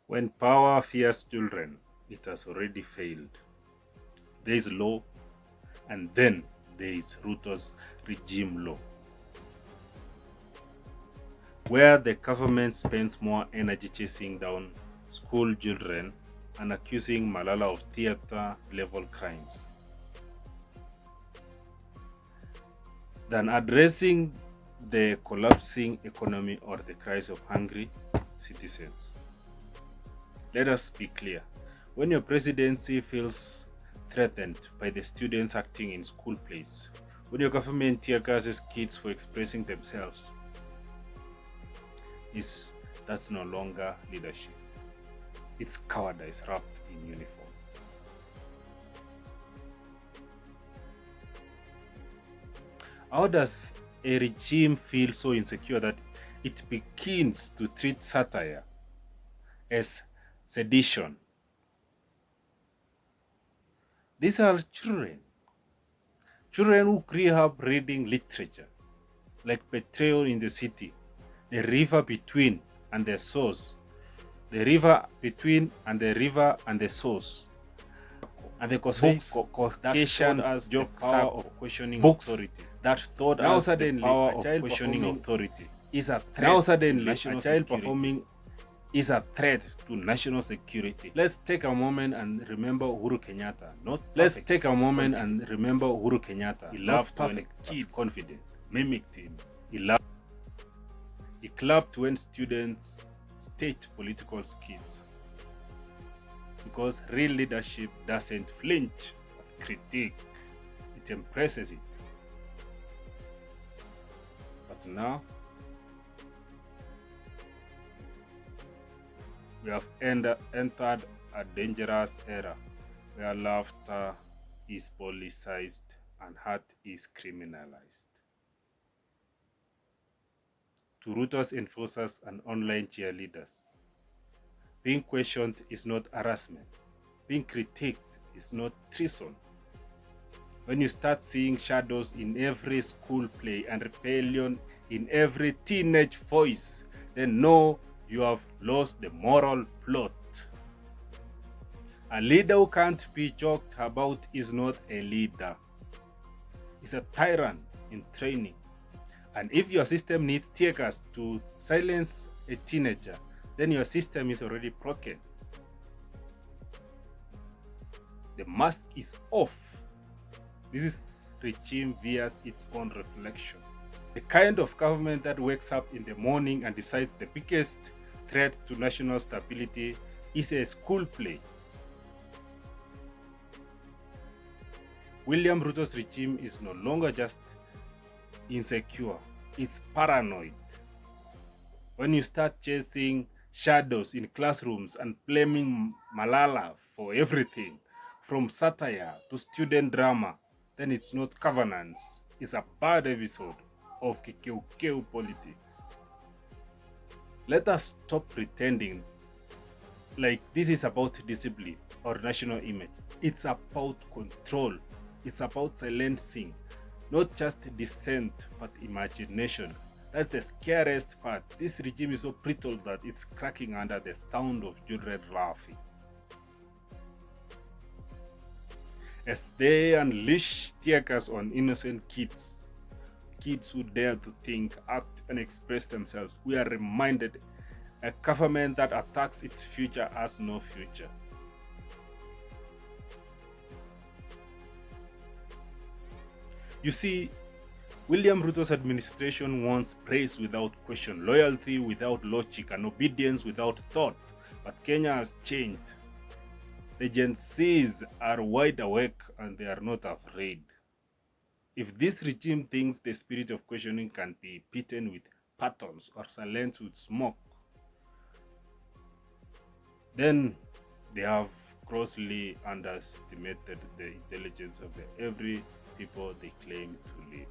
When power fears children, it has already failed. There is law, and then there is Ruto's regime law, where the government spends more energy chasing down school children and accusing Malala of theater-level crimes than addressing the collapsing economy or the cries of hungry citizens. Let us be clear. When your presidency feels threatened by the students acting in school plays, when your government tear gases kids for expressing themselves, that's no longer leadership. It's cowardice wrapped in uniform. How does a regime feel so insecure that it begins to treat satire as sedition? These are children who grew up reading literature like Betrayal in the City, The River Between and the Source, The River Between and the River and the Source, and the Caucasian as the power of questioning authority. That taught now us suddenly the power of questioning authority is a threat. Now suddenly a child performing is a threat to national security. Let's take a moment and remember Uhuru Kenyatta. Let's take a moment and remember Uhuru Kenyatta. He loved when kids confident, mimicked him. He clapped when students state political skills. Because real leadership doesn't flinch at critique, it embraces it. But now, we have entered a dangerous era where laughter is politicized and hurt is criminalized. To Ruto's enforcers and online cheerleaders, being questioned is not harassment. Being critiqued is not treason. When you start seeing shadows in every school play and rebellion in every teenage voice, then know you have lost the moral plot. A leader who can't be joked about is not a leader. He's a tyrant in training. And if your system needs tear gas to silence a teenager, then your system is already broken. The mask is off. This regime veers its own reflection. The kind of government that wakes up in the morning and decides the biggest threat to national stability is a school play. William Ruto's regime is no longer just insecure, it's paranoid. When you start chasing shadows in classrooms and blaming Malala for everything, from satire to student drama, then it's not governance, it's a bad episode of Kikeu politics. Let us stop pretending like this is about discipline or national image. It's about control. It's about silencing, not just dissent, but imagination. That's the scariest part. This regime is so brittle that it's cracking under the sound of children laughing. As they unleash tear gas on innocent kids who dare to think, act, and express themselves, we are reminded a government that attacks its future has no future. You see, William Ruto's administration wants praise without question, loyalty without logic, and obedience without thought. But Kenya has changed. The Gen Zs are wide awake and they are not afraid. If this regime thinks the spirit of questioning can be beaten with patterns or silenced with smoke, then they have grossly underestimated the intelligence of the every people they claim to lead.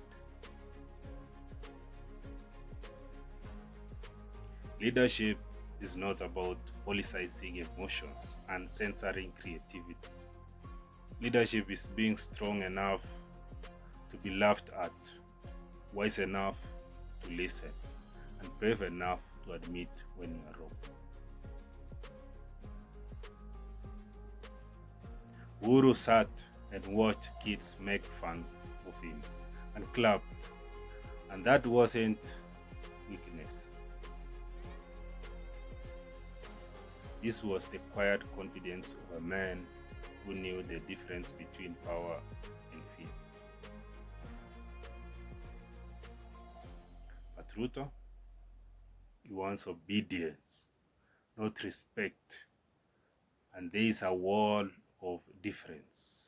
Leadership is not about politicizing emotion and censoring creativity. Leadership is being strong enough to be laughed at, wise enough to listen, and brave enough to admit when you are wrong. Uhuru sat and watched kids make fun of him and clapped, and that wasn't weakness. This was the quiet confidence of a man who knew the difference between power and fear. But Ruto, he wants obedience, not respect, and there is a wall of difference.